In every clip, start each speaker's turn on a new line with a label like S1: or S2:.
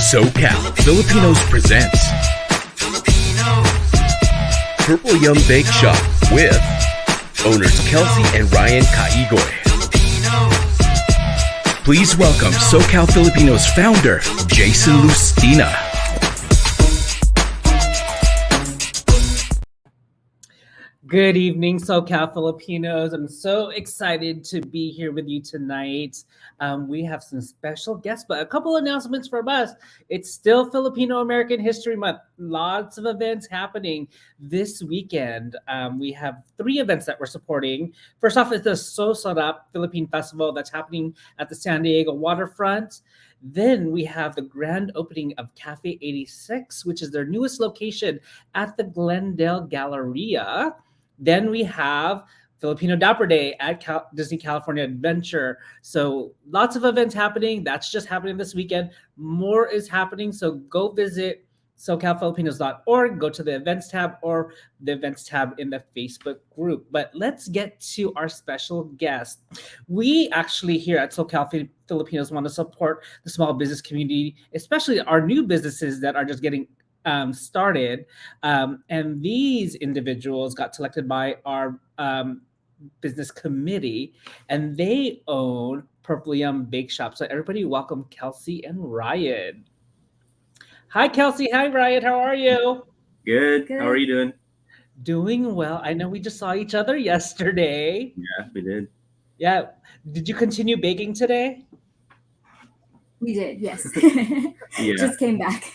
S1: SoCal Filipinos presents Purple Yum Bake Shop with owners Kelsey and Ryan Caigoy. Please welcome SoCal Filipinos founder Jason Lucina.
S2: Good evening, SoCal Filipinos. I'm so excited to be here with you tonight. We have some special guests, but a couple announcements from us. It's still Filipino American History Month. Lots of events happening this weekend. We have 3 events that we're supporting. First off is the So Sarap Philippine Festival that's happening at the San Diego waterfront. Then we have the grand opening of Cafe 86, which is their newest location at the Glendale Galleria. Then we have Filipino Dapper Day at Disney California Adventure. So lots of events happening. That's just happening this weekend. More is happening. So go visit SoCalFilipinos.org, go to the events tab or the events tab in the Facebook group. But let's get to our special guest. We actually here at SoCal Filipinos want to support the small business community, especially our new businesses that are just getting started, and these individuals got selected by our business committee, and they own Purple Yum Bake Shop. So everybody welcome Kelsey and Ryan. Hi, Kelsey. Hi, Ryan. How are you?
S3: Good. How are you doing?
S2: Doing well. I know we just saw each other yesterday.
S3: Yeah, we did.
S2: Yeah. Did you continue baking today?
S4: We did, yes.
S3: Yeah.
S4: Just came back.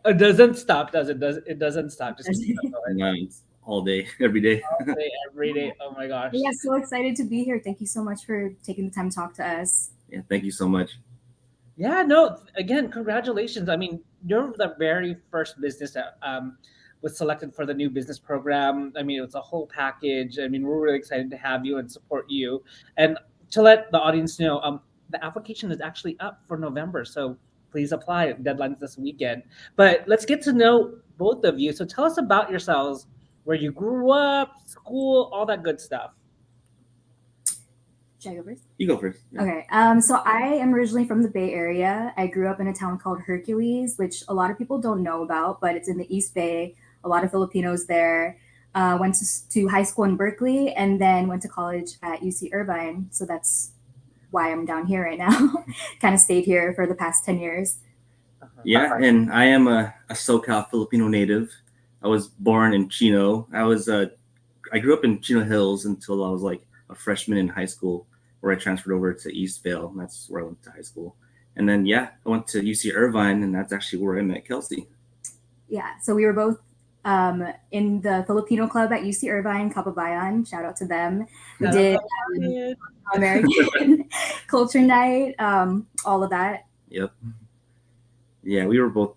S2: It doesn't stop, does it? It doesn't stop. Just keep on going.
S3: No, it's all day, every day.
S2: All day, every day. Oh my gosh.
S4: Yeah, so excited to be here. Thank you so much for taking the time to talk to us.
S3: Yeah, thank you so much.
S2: Yeah, no, again, congratulations. I mean, you're the very first business that was selected for the new business program. I mean, it's a whole package. I mean, we're really excited to have you and support you. And to let the audience know, the application is actually up for November. So please apply. Deadline's this weekend. But let's get to know both of you. So tell us about yourselves, where you grew up, school, all that good stuff.
S4: Should I go first?
S3: You go first. Yeah.
S4: Okay. So I am originally from the Bay Area. I grew up in a town called Hercules, which a lot of people don't know about, but it's in the East Bay. A lot of Filipinos there. Went to high school in Berkeley and then went to college at UC Irvine. So that's why I'm down here right now. Kind of stayed here for the past 10 years.
S3: Yeah, and I am a SoCal Filipino native. I was born in Chino. I grew up in Chino Hills until I was like a freshman in high school, where I transferred over to Eastvale. And that's where I went to high school. And then, yeah, I went to UC Irvine, and that's actually where I met Kelsey.
S4: Yeah, so we were both in the Filipino club at UC Irvine, Kapabayan. Shout out to them. We did American culture night, all of that.
S3: Yep. Yeah, we were both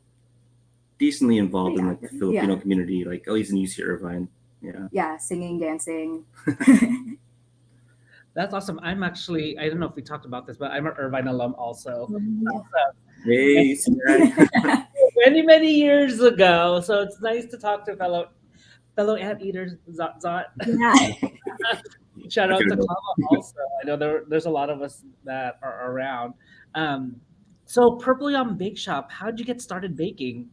S3: decently involved in like the Filipino community, like at least in UC Irvine. Yeah.
S4: Yeah, singing, dancing.
S2: That's awesome. I'm actually, I don't know if we talked about this, but I'm an Irvine alum also.
S3: Hey,
S2: many, many years ago. So it's nice to talk to fellow anteaters, Zot.
S4: Yeah.
S2: Shout out to Kama also. I know there's a lot of us that are around. So Purple Yum Bake Shop, how'd you get started baking?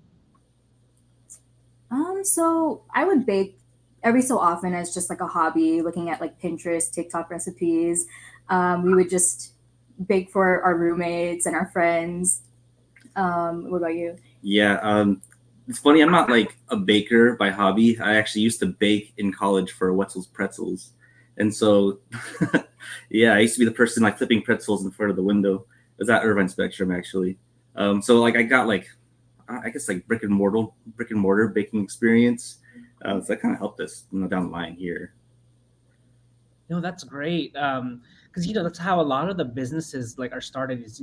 S4: So I would bake every so often as just like a hobby, looking at like Pinterest, TikTok recipes. We would just bake for our roommates and our friends. What about you?
S3: Yeah, it's funny. I'm not like a baker by hobby. I actually used to bake in college for Wetzel's Pretzels. And so, yeah, I used to be the person like flipping pretzels in front of the window. It was at Irvine Spectrum, actually. So like I got like, I guess like brick and mortar baking experience. So that kind of helped us, down the line here.
S2: No, that's great. Because that's how a lot of the businesses like are started. Is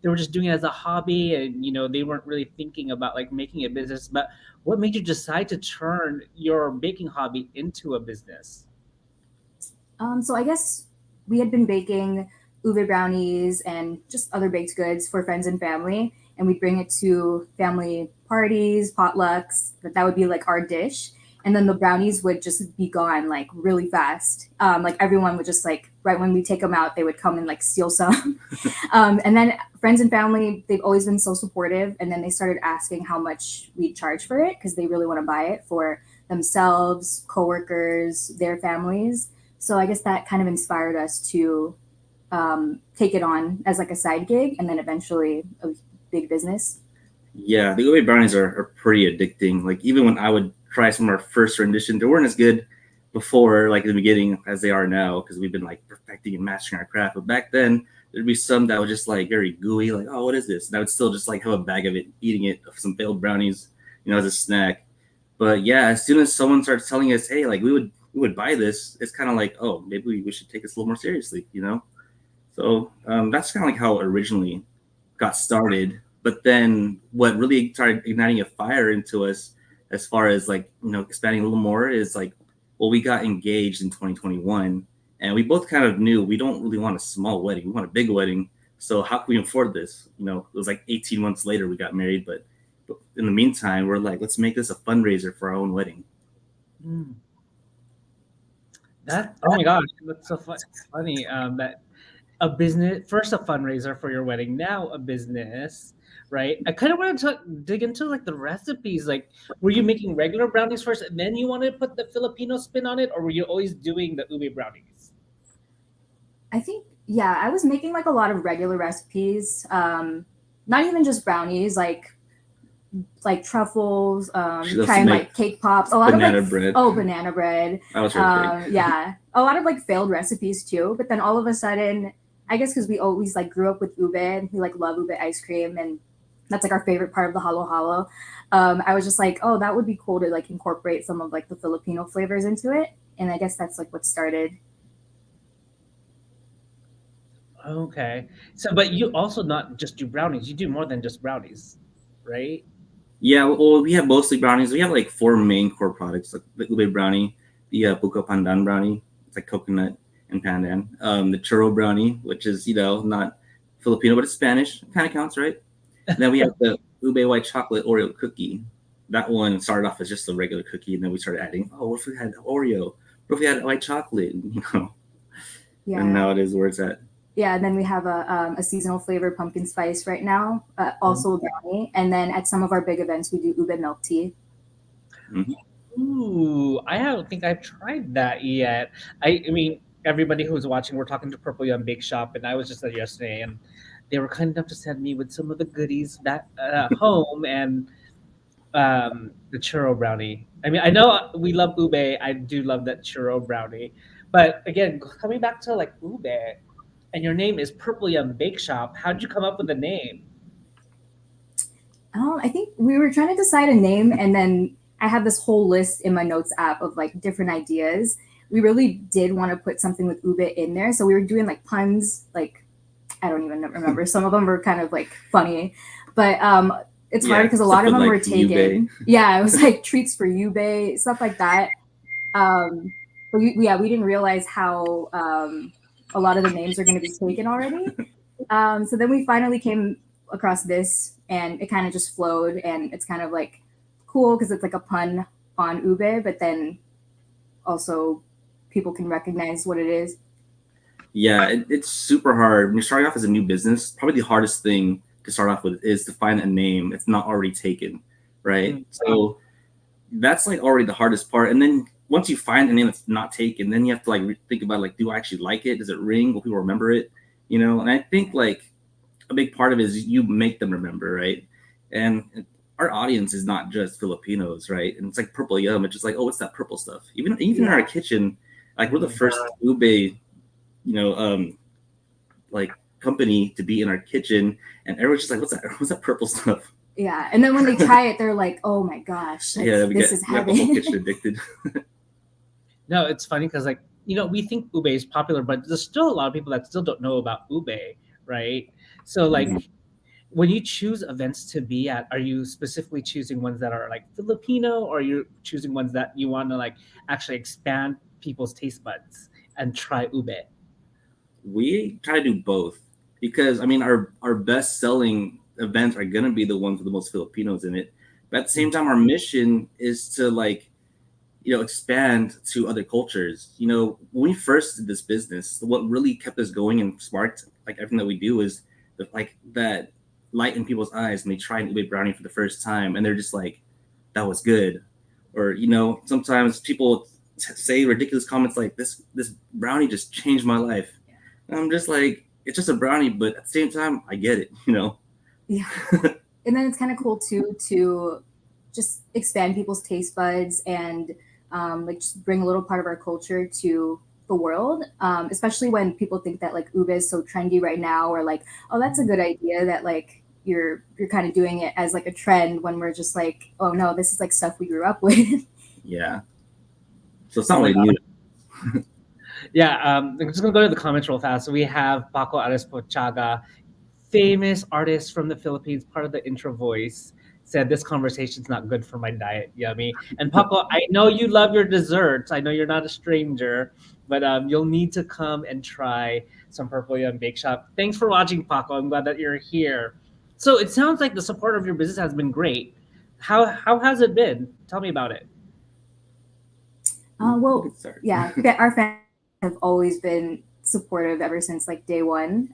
S2: they were just doing it as a hobby, and they weren't really thinking about like making a business. But what made you decide to turn your baking hobby into a business?
S4: So I guess we had been baking ube brownies and just other baked goods for friends and family, and we'd bring it to family parties, potlucks. That would be like our dish. And then the brownies would just be gone like really fast. Like everyone would just like, right when we take them out, they would come and like steal some. And then friends and family, they've always been so supportive. And then they started asking how much we charge for it because they really want to buy it for themselves, coworkers, their families. So I guess that kind of inspired us to take it on as like a side gig and then eventually a big business.
S3: Yeah, the ube brownies are pretty addicting. Like even when I would try some of our first rendition, they weren't as good before, like in the beginning, as they are now, because we've been like perfecting and mastering our craft. But back then, there'd be some that were just like very gooey, like, oh, what is this? And I would still just like have a bag of it, eating it, some failed brownies, as a snack. But yeah, as soon as someone starts telling us, hey, like we would buy this, it's kind of like, oh, maybe we should take this a little more seriously. So that's kind of like how it originally got started. But then what really started igniting a fire into us as far as like, expanding a little more is like, well, we got engaged in 2021 and we both kind of knew we don't really want a small wedding. We want a big wedding. So how can we afford this? It was like 18 months later we got married, but in the meantime, we're like, let's make this a fundraiser for our own wedding.
S2: Mm. Oh my gosh, that's so funny. That a business, first a fundraiser for your wedding, now a business, right? I kind of wanted to dig into like the recipes. Like, were you making regular brownies first and then you wanted to put the Filipino spin on it, or were you always doing the ube brownies?
S4: I think, yeah, I was making like a lot of regular recipes. Not even just brownies, like truffles, trying like cake pops, a lot of like
S3: bread.
S4: Banana bread.
S3: That was really great.
S4: Yeah, a lot of like failed recipes too. But then all of a sudden, I guess because we always like grew up with ube, we like love ube ice cream, and that's like our favorite part of the halo halo. I was just like, oh, that would be cool to like incorporate some of like the Filipino flavors into it, and I guess that's like what started.
S2: Okay, so but you also not just do brownies; you do more than just brownies, right?
S3: Yeah, well, we have mostly brownies. We have like 4 main core products, like the ube brownie, the buko pandan brownie, it's like coconut and pandan. The churro brownie, which is, not Filipino, but it's Spanish. Kind of counts, right? And then we have the ube white chocolate Oreo cookie. That one started off as just a regular cookie, and then we started adding, oh, what if we had Oreo? What if we had white chocolate?
S4: Yeah.
S3: And now it is where it's at.
S4: Yeah, and then we have a seasonal flavor pumpkin spice right now, also a brownie. And then at some of our big events, we do ube milk tea.
S3: Mm-hmm.
S2: Ooh, I don't think I've tried that yet. I mean, everybody who's watching, we're talking to Purple Yum Bakeshop, and I was just there yesterday, and they were kind enough to send me with some of the goodies back home and the churro brownie. I mean, I know we love ube. I do love that churro brownie. But again, coming back to like ube, and your name is Purple Yum Bake Shop. How'd you come up with the name?
S4: I think we were trying to decide a name, and then I have this whole list in my notes app of like different ideas. We really did want to put something with ube in there, so we were doing like puns. Like, I don't even remember. Some of them were kind of like funny, but it's hard because a lot of them were taken. Ube. Yeah, it was like treats for ube, stuff like that. But we didn't realize how a lot of the names are going to be taken already. So then we finally came across this, and it kind of just flowed, and it's kind of like cool because it's like a pun on ube, but then also people can recognize what it is.
S3: Yeah, it's super hard when you're starting off as a new business. Probably the hardest thing to start off with is to find a name that's not already taken, right? Mm-hmm. So that's like already the hardest part. And then once you find a name that's not taken, then you have to like think about like, do I actually like it? Does it ring? Will people remember it? And I think like a big part of it is you make them remember, right? And our audience is not just Filipinos, right? And it's like Purple Yum. It's just like, oh, what's that purple stuff? Even in our kitchen, like we're the first ube, like company to be in our kitchen, and everyone's just like, what's that purple stuff?
S4: Yeah, and then when they try it, they're like, oh my gosh, this is heaven.
S3: The whole kitchen addicted.
S2: No, it's funny because like, we think ube is popular, but there's still a lot of people that still don't know about ube, right? So like, when you choose events to be at, are you specifically choosing ones that are like Filipino, or are you choosing ones that you want to like actually expand people's taste buds and try ube?
S3: We try to do both because I mean our best selling events are gonna be the ones with the most Filipinos in it. But at the same time, our mission is to like, expand to other cultures. When we first did this business, what really kept us going and sparked like everything that we do is like that light in people's eyes and they try an ube brownie for the first time and they're just like, that was good. Or sometimes people say ridiculous comments like this brownie just changed my life. And I'm just like, it's just a brownie, but at the same time I get it.
S4: Yeah. And then it's kind of cool too to just expand people's taste buds and like just bring a little part of our culture to the world, especially when people think that like ube is so trendy right now, or like, oh, that's a good idea that like you're kind of doing it as like a trend, when we're just like, oh no, this is like stuff we grew up with.
S3: Yeah. So it's not really new.
S2: Yeah, I'm just gonna go to the comments real fast. So we have Paco Ares Pochaga, famous artist from the Philippines, part of the intro voice, said this conversation's not good for my diet. Yummy. And Paco, I know you love your desserts. I know you're not a stranger, but you'll need to come and try some Purple Yum Bakeshop. Thanks for watching, Paco. I'm glad that you're here. So it sounds like the support of your business has been great. How has it been? Tell me about it.
S4: Well, yeah, our fans have always been supportive ever since like day one,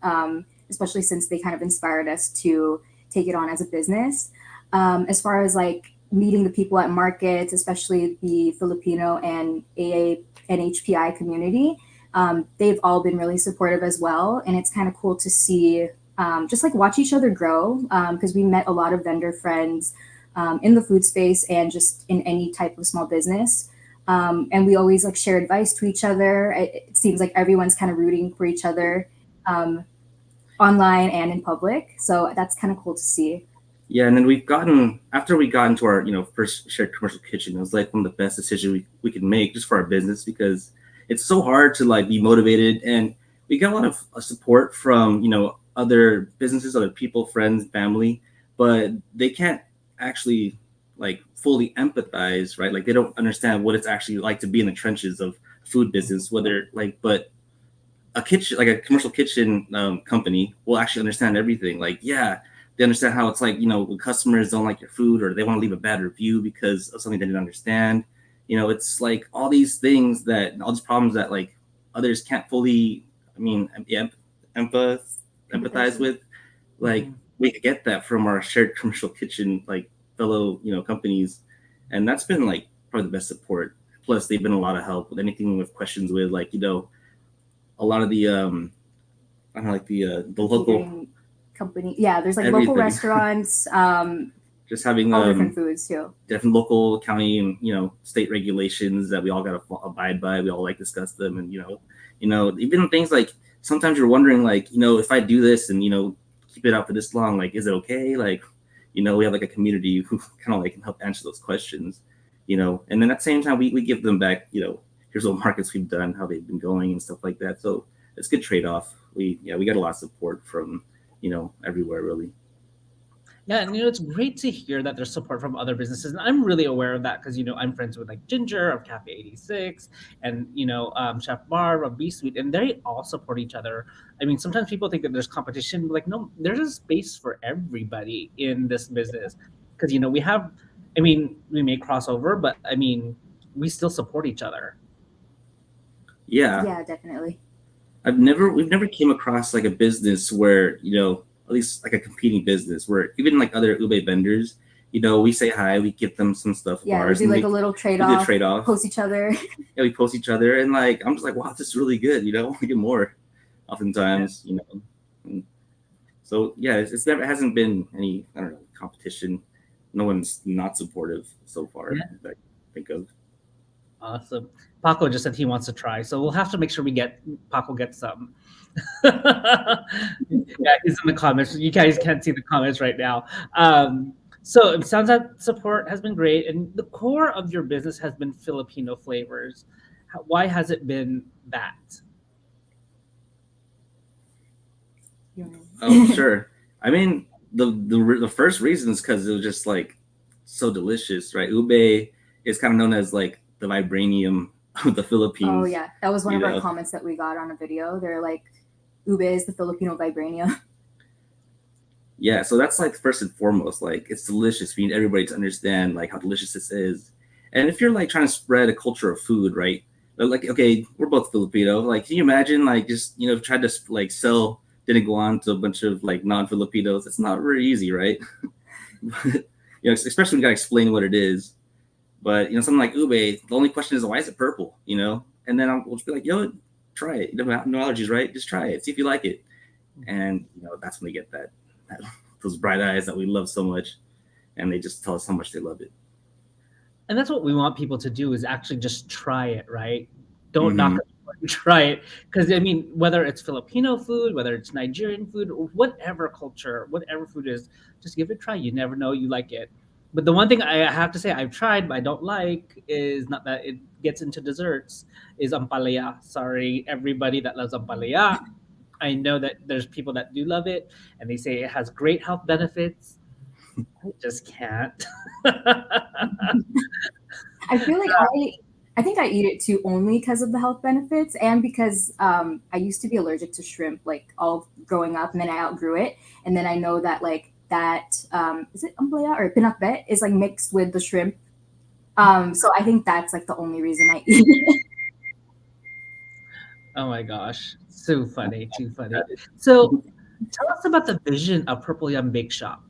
S4: especially since they kind of inspired us to take it on as a business. As far as like meeting the people at markets, especially the Filipino and AA and HPI community, they've all been really supportive as well. And it's kind of cool to see just like watch each other grow, because we met a lot of vendor friends in the food space and just in any type of small business. And we always like share advice to each other. It seems like everyone's kind of rooting for each other online and in public. So that's kind of cool to see.
S3: Yeah, and then after we got into our first shared commercial kitchen, it was like one of the best decisions we could make just for our business, because it's so hard to like be motivated, and we got a lot of support from other businesses, other people, friends, family, but they can't actually like fully empathize, right? Like they don't understand what it's actually like to be in the trenches of food business, but a kitchen, like a commercial kitchen company will actually understand everything. Like, yeah, they understand how it's like, when customers don't like your food or they want to leave a bad review because of something they didn't understand. It's like all these things all these problems that like others can't fully, empathize with. Like we could get that from our shared commercial kitchen, like fellow, companies. And that's been like probably the best support. Plus they've been a lot of help with anything with questions with like, a lot of the, I don't know, like the local
S4: company. Yeah. There's like
S3: everything.
S4: Local restaurants,
S3: just having
S4: all different foods too.
S3: Different local, county, and state regulations that we all got to abide by. We all like discuss them, and even things like sometimes you're wondering like if I do this and keep it out for this long, like is it okay? Like we have like a community who kind of like can help answer those questions, and then at the same time we give them back. Here's what markets we've done, how they've been going, and stuff like that. So it's a good trade off. We got a lot of support from everywhere really.
S2: Yeah, and it's great to hear that there's support from other businesses, and I'm really aware of that because I'm friends with like Ginger of Cafe 86, and Chef Barb of B Suite, and they all support each other. I mean, sometimes people think that there's competition, like no, there's a space for everybody in this business because we have, we may cross over, but we still support each other.
S3: Yeah,
S4: definitely.
S3: We've never came across like a business where at least like a competing business where even like other ube vendors, we say hi, we give them some stuff.
S4: Yeah, we do like a little trade-off, post each other.
S3: Yeah, we post each other, and like I'm just like, wow, this is really good. We get more oftentimes, So yeah, it hasn't been any, I don't know, competition. No one's not supportive so far that I think of.
S2: Awesome. Paco just said he wants to try, so we'll have to make sure Paco gets some. Yeah, he's in the comments. You guys can't see the comments right now. So it sounds like support has been great, and the core of your business has been Filipino flavors. Why has it been that?
S3: Oh, sure. The first reason is because it was just like so delicious, right? Ube is kind of known as like the vibranium of the Philippines.
S4: Oh yeah, that was one of our comments that we got on a video. They're like, ube is the Filipino vibranium.
S3: Yeah, so that's like first and foremost, like it's delicious. We need everybody to understand like how delicious this is. And if you're like trying to spread a culture of food, right? Like, okay, we're both Filipino. Like, can you imagine like just try to like sell didn't go on to a bunch of like non-Filipinos. It's not very easy, right? But, especially when you gotta explain what it is. But something like ube, the only question is why is it purple? And then we'll just be like, try it. No allergies, right? Just try it, see if you like it. And that's when they get that those bright eyes that we love so much, and they just tell us how much they love it.
S2: And that's what we want people to do, is actually just try it, right? Don't knock it, try it. Because whether it's Filipino food, whether it's Nigerian food, or whatever culture, whatever food is, just give it a try. You never know, you like it. But the one thing I have to say I've tried but I don't like is, not that it gets into desserts, is ampalaya. Sorry, everybody that loves ampalaya. I know that there's people that do love it, and they say it has great health benefits. I just can't.
S4: I feel like I think I eat it too only because of the health benefits, and because I used to be allergic to shrimp like all growing up, and then I outgrew it, and then I know that like that is it ampalaya or pinakbet is like mixed with the shrimp. So I think that's like the only reason I eat it.
S2: Oh my gosh, so funny, too funny. So tell us about the vision of Purple Yum Bake Shop.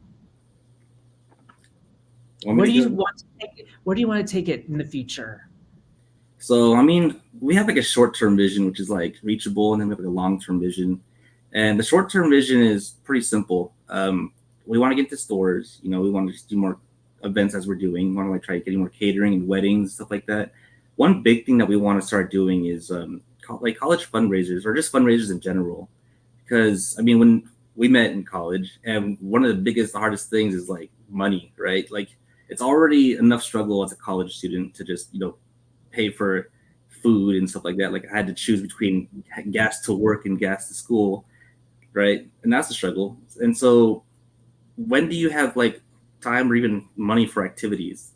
S2: Where do you want to take it in the future?
S3: So, we have like a short-term vision, which is like reachable, and then we have like a long-term vision. And the short-term vision is pretty simple. We want to get to stores. We want to just do more events as we're doing. We want to like try getting more catering and weddings, stuff like that. One big thing that we want to start doing is like college fundraisers, or just fundraisers in general. Because when we met in college, and one of the hardest things is like money, right? Like, it's already enough struggle as a college student to just pay for food and stuff like that. Like, I had to choose between gas to work and gas to school, right? And that's the struggle. And so when do you have like time or even money for activities?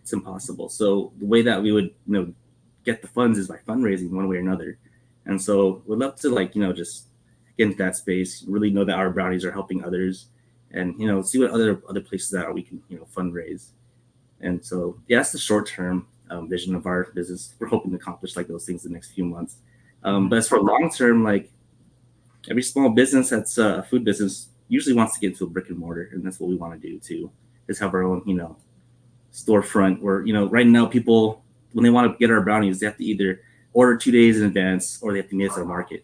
S3: It's impossible. So the way that we would get the funds is by fundraising one way or another. And so we'd love to just get into that space, really know that our brownies are helping others, and see what other places that we can fundraise. And so that's the short term vision of our business. We're hoping to accomplish like those things in the next few months. But as for long term, like every small business that's a food business usually wants to get into a brick and mortar, and that's what we want to do too, is have our own storefront where right now people, when they want to get our brownies, they have to either order 2 days in advance or they have to meet us at a market.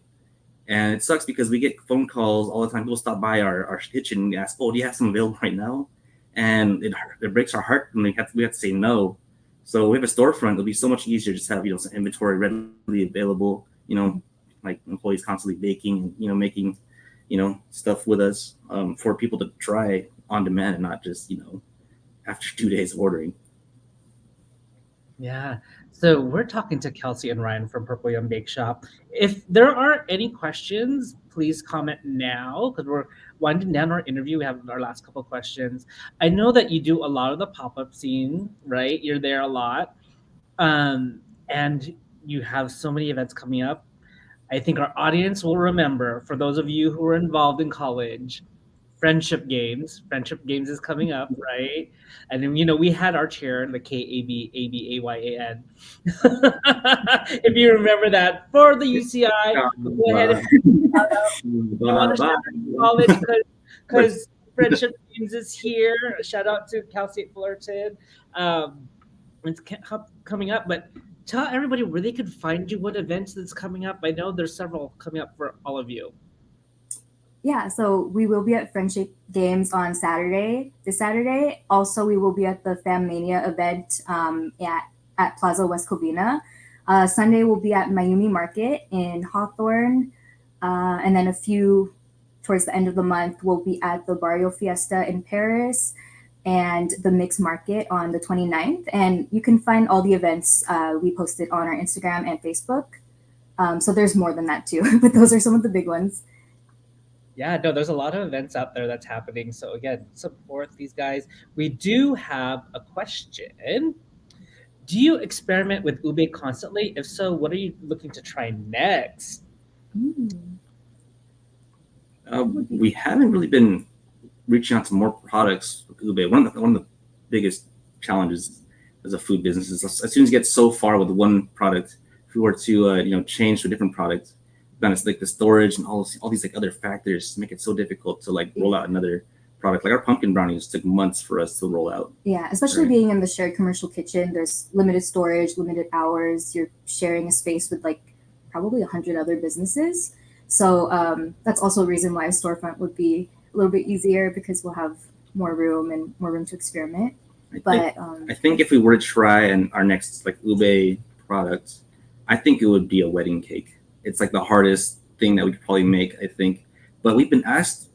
S3: And it sucks because we get phone calls all the time. People stop by our kitchen and ask, "Oh, do you have some available right now?" And it breaks our heart when we have to say no. So we have a storefront. It'll be so much easier just to have some inventory readily available. Like employees constantly baking and making stuff with us for people to try on demand, and not just after 2 days of ordering.
S2: Yeah. So we're talking to Kelsey and Ryan from Purple Yum Bake Shop. If there are any questions, please comment now, because we're winding down our interview. We have our last couple of questions. I know that you do a lot of the pop-up scene, right? You're there a lot. And you have so many events coming up. I think our audience will remember, for those of you who were involved in college, Friendship Games. Friendship Games is coming up, right? And then, we had our chair, the KABABAYAN. If you remember that, for the UCI, go ahead and shout out college, because Friendship Games is here. Shout out to Cal State Fullerton. It's coming up, but tell everybody where they could find you, what events that's coming up. I know there's several coming up for all of you.
S4: Yeah, so we will be at Friendship Games on this Saturday. Also, we will be at the Fam Mania event at Plaza West Covina. Sunday, we'll be at Mayumi Market in Hawthorne. And then towards the end of the month, we'll be at the Barrio Fiesta in Paris and the Mixed Market on the 29th. And you can find all the events we posted on our Instagram and Facebook. So there's more than that too, but those are some of the big ones.
S2: Yeah, no, there's a lot of events out there that's happening. So again, support these guys. We do have a question. Do you experiment with ube constantly? If so, what are you looking to try next?
S3: We haven't really been reaching out to more products with ube. One of the biggest challenges as a food business is as soon as you get so far with one product, if we were to change to a different product, honest, like the storage and all these like other factors make it so difficult to like roll out another product. Like our pumpkin brownies took months for us to roll out.
S4: Yeah, especially
S3: Right.
S4: being in the shared commercial kitchen, there's limited storage, limited hours. You're sharing a space with like probably 100 other businesses. So that's also a reason why a storefront would be a little bit easier because we'll have more room and more room to experiment. But
S3: I think if we were to try and our next like ube product, I think it would be a wedding cake. It's like the hardest thing that we could probably make, I think. But we've been asked,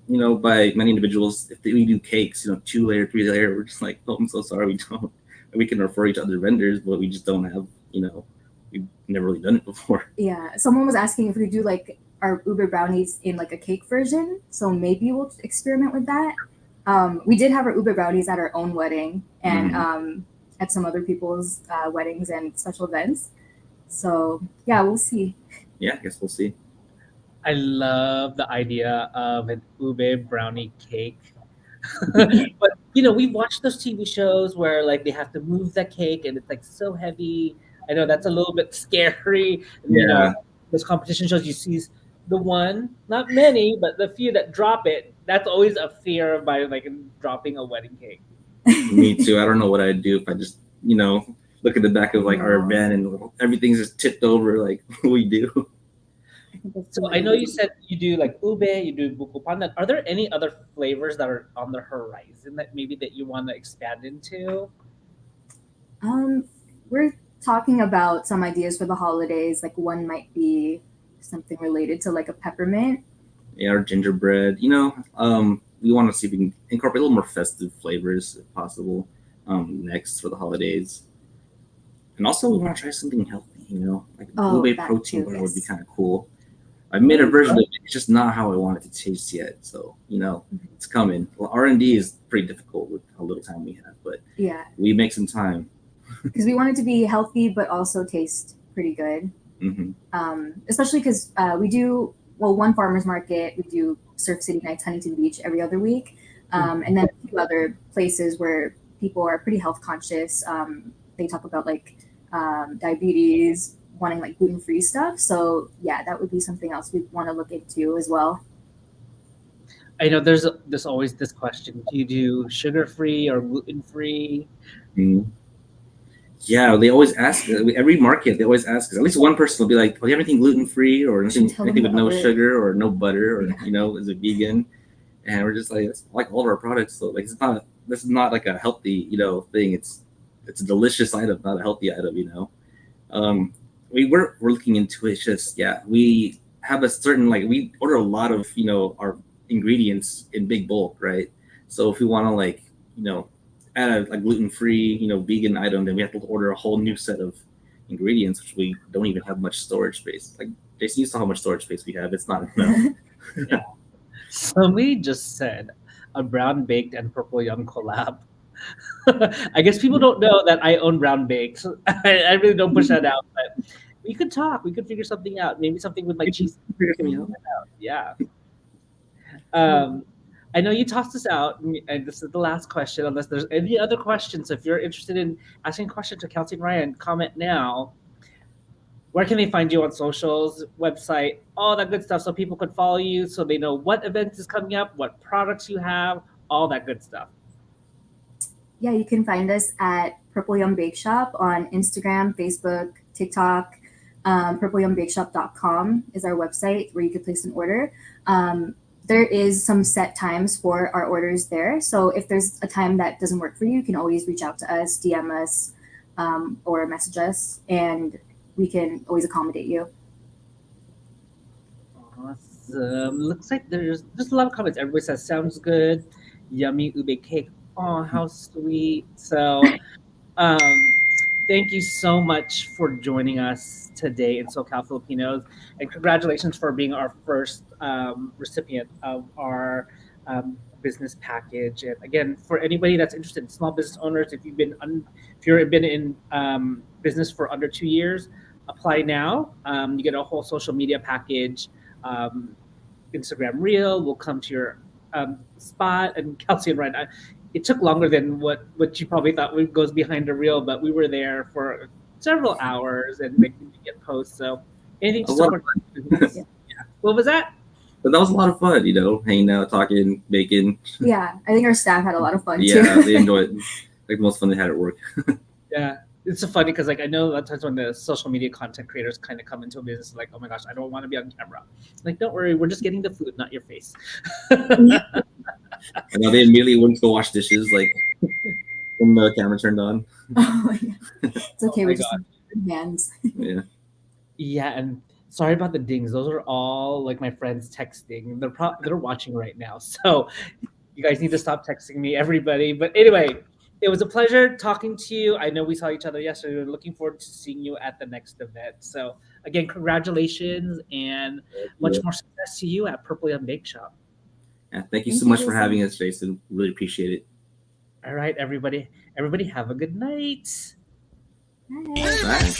S3: by many individuals if we do cakes, 2 layer, 3 layer. We're just like, oh, I'm so sorry, we don't. We can refer you to other vendors, but we just don't have, we've never really done it before.
S4: yeah, someone was asking if we do like our Uber brownies in like a cake version. So maybe we'll experiment with that. We did have our Uber brownies at our own wedding and at some other people's weddings and special events. So yeah, we'll see.
S3: Yeah, I guess we'll see.
S2: I love the idea of an ube brownie cake. But we've watched those TV shows where like they have to move the cake and it's like so heavy. I know that's a little bit scary. And,
S3: Yeah.
S2: those competition shows you see the one, not many, but the few that drop it. That's always a fear of my like dropping a wedding cake.
S3: Me too. I don't know what I'd do if I just, look at the back of like our van and everything's just tipped over. Like, what we do?
S2: So I know you said you do like ube, you do buko pandan. Are there any other flavors that are on the horizon that maybe that you want to expand into?
S4: We're talking about some ideas for the holidays. Like one might be something related to like a peppermint.
S3: Yeah, our gingerbread. We want to see if we can incorporate a little more festive flavors if possible next for the holidays. And also, we want to try something healthy. Like ube
S4: that
S3: protein
S4: too,
S3: bar would be
S4: yes.
S3: kind of cool. I made a version of it. It's just not how I want it to taste yet. So it's coming. Well, R&D is pretty difficult with how little time we have, but
S4: Yeah,
S3: we make some time.
S4: because we want it to be healthy but also taste pretty good.
S3: Hmm.
S4: Especially because we do one farmers market, we do Surf City Nights, Huntington Beach every other week, and then a few other places where people are pretty health conscious. They talk about like diabetes, wanting like gluten-free stuff. So yeah, that would be something else we want to look into as well.
S2: I know there's always this question: do you do sugar-free or gluten-free?
S3: Mm. Yeah, they always ask every market. They always ask us. At least one person will be like, "Do you have anything gluten free or anything,
S4: Tell them
S3: anything with no
S4: about it.
S3: sugar or no butter or
S4: Yeah.
S3: is it vegan?" And we're just like, it's like all of our products. So like, this is not like a healthy thing. It's a delicious item, not a healthy item. We're looking into it. It's just we have a certain like we order a lot of our ingredients in big bulk, right? So if we want to like add a like gluten-free, vegan item, then we have to order a whole new set of ingredients, which we don't even have much storage space. Like Jason, you saw how much storage space we have. It's not enough.
S2: Somebody just said a brown baked and purple yum collab. I guess people don't know that I own brown bakes. I really don't push that out, but we could talk. We could figure something out. Maybe something with my cheese. Yeah. I know you tossed this out, and this is the last question. Unless there's any other questions, if you're interested in asking a question to Kelsey and Ryan, comment now. Where can they find you on socials, website, all that good stuff, so people could follow you, so they know what events is coming up, what products you have, all that good stuff.
S4: Yeah, you can find us at Purple Yum Bake Shop on Instagram, Facebook, TikTok. PurpleYumBakeShop.com is our website where you could place an order. There is some set times for our orders there. So if there's a time that doesn't work for you, you can always reach out to us, DM us, or message us, and we can always accommodate you.
S2: Awesome. Looks like there's just a lot of comments. Everybody says, sounds good. Yummy ube cake. Oh, how sweet. So thank you so much for joining us today in SoCal Filipinos. And congratulations for being our first recipient of our business package. And again, for anybody that's interested, small business owners, if you've been in business for under 2 years, apply now. You get a whole social media package. Instagram Reel will come to your spot. And Kelsey and Ryan, it took longer than what you probably thought goes behind a reel, but we were there for several hours and making it posts. So Anything to
S3: A lot
S2: support. What was that?
S3: But that was a lot of fun, hanging out, talking, baking.
S4: Yeah, I think our staff had a lot of fun
S3: Yeah,
S4: too.
S3: they enjoyed it. Like the most fun they had at work.
S2: Yeah, it's so funny because like I know a lot of times when the social media content creators kind of come into a business like, oh my gosh, I don't want to be on camera. Like, don't worry, we're just getting the food, not your face.
S3: And now they immediately went to go wash dishes, like when the camera turned on.
S4: Oh, yeah. It's okay.
S2: Oh
S4: We're
S2: my
S4: just in hands.
S3: Yeah.
S2: Yeah, and sorry about the dings. Those are all like my friends texting. They're watching right now, so you guys need to stop texting me, everybody. But anyway, it was a pleasure talking to you. I know we saw each other yesterday. We're looking forward to seeing you at the next event. So again, congratulations and much more success to you at Purple Young Bake Shop.
S3: Yeah, thank you
S4: Thank
S3: so
S4: you
S3: much for
S4: so
S3: having
S4: much.
S3: us, Jason. Really appreciate it.
S2: All right, everybody. Everybody have a good night.
S4: Bye.
S3: Bye.